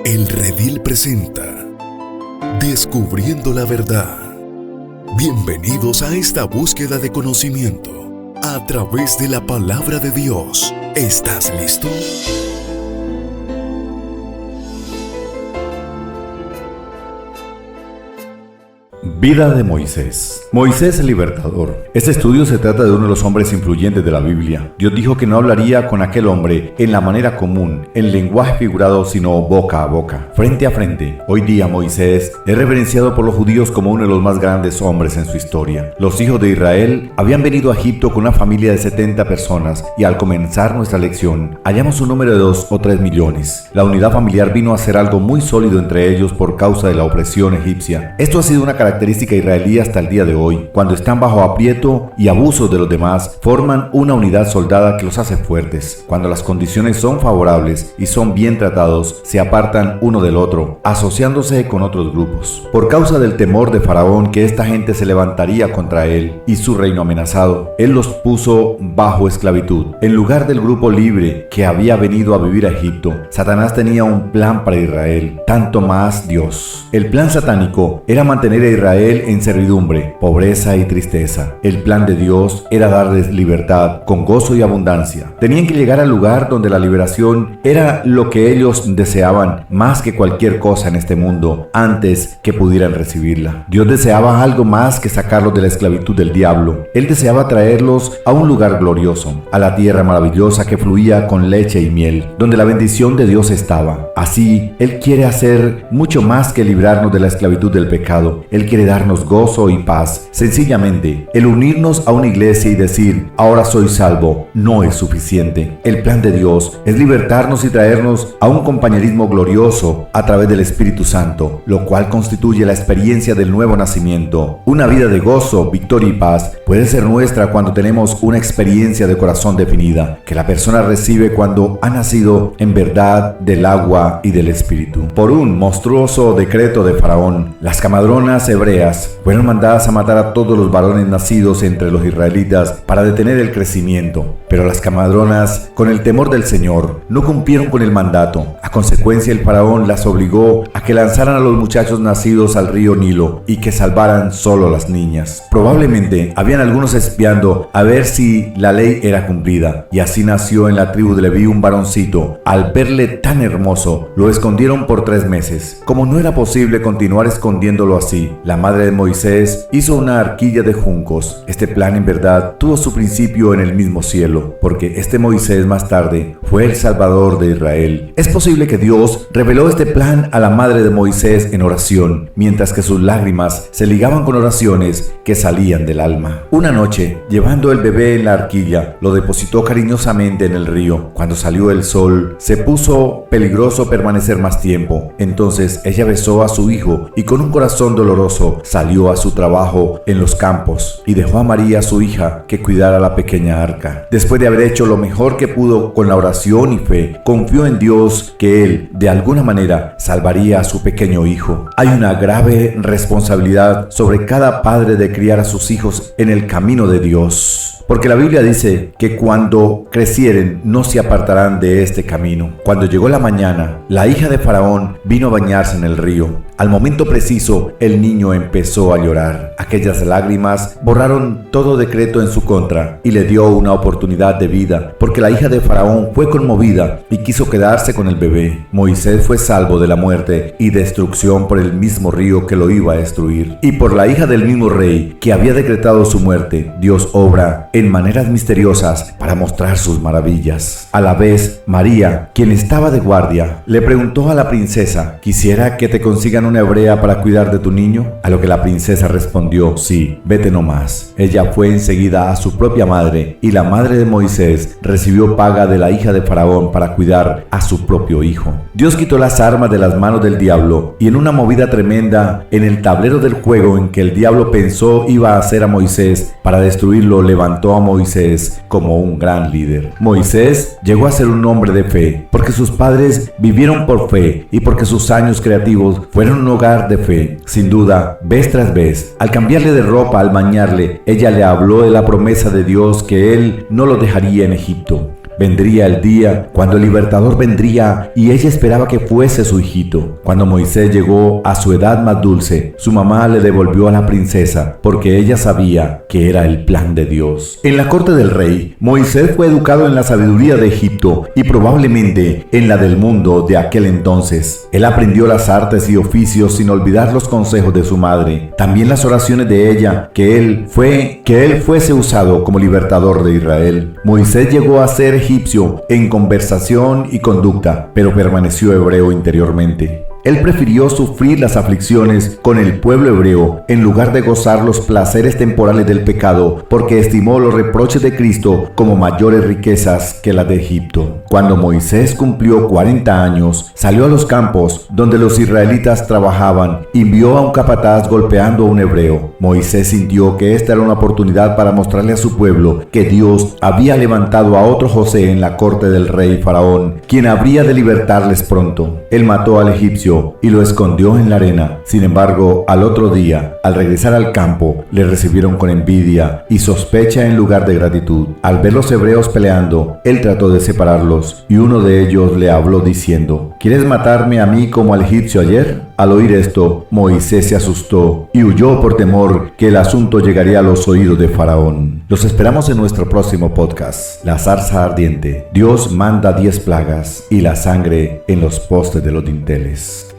El Redil presenta Descubriendo la Verdad. Bienvenidos a esta búsqueda de conocimiento a través de la palabra de Dios. ¿Estás listo? Vida de Moisés. Moisés el libertador. Este estudio se trata de uno de los hombres influyentes de la Biblia. Dios dijo que no hablaría con aquel hombre en la manera común, en lenguaje figurado, sino boca a boca, frente a frente. Hoy día Moisés es reverenciado por los judíos como uno de los más grandes hombres en su historia. Los hijos de Israel habían venido a Egipto con una familia de 70 personas y al comenzar nuestra lección hallamos un número de 2 o 3 millones. La unidad familiar vino a ser algo muy sólido entre ellos por causa de la opresión egipcia. Esto ha sido una característica israelí hasta el día de hoy. Cuando están bajo aprieto y abuso de los demás, forman una unidad soldada que los hace fuertes. Cuando las condiciones son favorables y son bien tratados, se apartan uno del otro, asociándose con otros grupos. Por causa del temor de Faraón que esta gente se levantaría contra él y su reino amenazado, él los puso bajo esclavitud. En lugar del grupo libre que había venido a vivir a Egipto, Satanás tenía un plan para Israel, tanto más Dios. El plan satánico era mantener a Israel en servidumbre, pobreza y tristeza. El plan de Dios era darles libertad con gozo y abundancia. Tenían que llegar al lugar donde la liberación era lo que ellos deseaban más que cualquier cosa en este mundo antes que pudieran recibirla. Dios deseaba algo más que sacarlos de la esclavitud del diablo. Él deseaba traerlos a un lugar glorioso, a la tierra maravillosa que fluía con leche y miel, donde la bendición de Dios estaba. Así, Él quiere hacer mucho más que librarnos de la esclavitud del pecado. Él quiere darnos gozo y paz. Sencillamente, el unirnos a una iglesia y decir, ahora soy salvo, no es suficiente. El plan de Dios es libertarnos y traernos a un compañerismo glorioso a través del Espíritu Santo, lo cual constituye la experiencia del nuevo nacimiento. Una vida de gozo, victoria y paz puede ser nuestra cuando tenemos una experiencia de corazón definida, que la persona recibe cuando ha nacido en verdad del agua y del Espíritu. Por un monstruoso decreto de Faraón, las camadronas hebreas fueron mandadas a matar a todos los varones nacidos entre los israelitas para detener el crecimiento. Pero las camadronas, con el temor del Señor, no cumplieron con el mandato. A consecuencia, el faraón las obligó a que lanzaran a los muchachos nacidos al río Nilo y que salvaran solo a las niñas. Probablemente habían algunos espiando a ver si la ley era cumplida, y así nació en la tribu de Leví un varoncito. Al verle tan hermoso, lo escondieron por 3 meses. Como no era posible continuar escondiéndolo así, la madre de Moisés hizo una arquilla de juncos. Este plan en verdad tuvo su principio en el mismo cielo, porque este Moisés más tarde fue el Salvador de Israel. Es posible que Dios reveló este plan a la madre de Moisés en oración, mientras que sus lágrimas se ligaban con oraciones que salían del alma. Una noche, llevando el bebé en la arquilla, lo depositó cariñosamente en el río. Cuando salió el sol, se puso peligroso permanecer más tiempo. Entonces ella besó a su hijo y con un corazón doloroso salió a su trabajo en los campos y dejó a María, su hija, que cuidara la pequeña arca. Después de haber hecho lo mejor que pudo con la oración y fe, confió en Dios que Él, de alguna manera, salvaría a su pequeño hijo. Hay una grave responsabilidad sobre cada padre de criar a sus hijos en el camino de Dios. Porque la Biblia dice que cuando crecieren no se apartarán de este camino. Cuando llegó la mañana, la hija de Faraón vino a bañarse en el río. Al momento preciso, el niño empezó a llorar. Aquellas lágrimas borraron todo decreto en su contra y le dio una oportunidad de vida, porque la hija de Faraón fue conmovida y quiso quedarse con el bebé. Moisés fue salvo de la muerte y destrucción por el mismo río que lo iba a destruir. Y por la hija del mismo rey que había decretado su muerte, Dios obra en maneras misteriosas para mostrar sus maravillas. A la vez, María, quien estaba de guardia, le preguntó a la princesa, ¿quisiera que te consigan una hebrea para cuidar de tu niño? A lo que la princesa respondió, sí, vete nomás. Ella fue enseguida a su propia madre, y la madre de Moisés recibió paga de la hija de Faraón para cuidar a su propio hijo. Dios quitó las armas de las manos del diablo, y en una movida tremenda en el tablero del juego en que el diablo pensó iba a hacer a Moisés para destruirlo, levantó a Moisés como un gran líder. Moisés llegó a ser un hombre de fe, porque sus padres vivieron por fe y porque sus años creativos fueron un hogar de fe. Sin duda, vez tras vez, al cambiarle de ropa, al bañarle, ella le habló de la promesa de Dios que él no lo dejaría en Egipto. Vendría el día cuando el libertador vendría y ella esperaba que fuese su hijito. Cuando Moisés llegó a su edad más dulce, su mamá le devolvió a la princesa porque ella sabía que era el plan de Dios. En la corte del rey, Moisés fue educado en la sabiduría de Egipto y probablemente en la del mundo de aquel entonces. Él aprendió las artes y oficios sin olvidar los consejos de su madre, también las oraciones de ella, que él fuese usado como libertador de Israel. Moisés llegó a ser egipcio en conversación y conducta, pero permaneció hebreo interiormente. Él prefirió sufrir las aflicciones con el pueblo hebreo en lugar de gozar los placeres temporales del pecado, porque estimó los reproches de Cristo como mayores riquezas que las de Egipto. Cuando Moisés cumplió 40 años, salió a los campos donde los israelitas trabajaban y vio a un capataz golpeando a un hebreo. Moisés sintió que esta era una oportunidad para mostrarle a su pueblo que Dios había levantado a otro José en la corte del rey Faraón, quien habría de libertarles pronto. Él mató al egipcio y lo escondió en la arena. Sin embargo, al otro día, al regresar al campo, le recibieron con envidia y sospecha en lugar de gratitud. Al ver los hebreos peleando, él trató de separarlos y uno de ellos le habló diciendo: ¿Quieres matarme a mí como al egipcio ayer? Al oír esto, Moisés se asustó y huyó por temor que el asunto llegaría a los oídos de Faraón. Los esperamos en nuestro próximo podcast, La zarza ardiente. Dios manda 10 plagas y la sangre en los postes de los dinteles.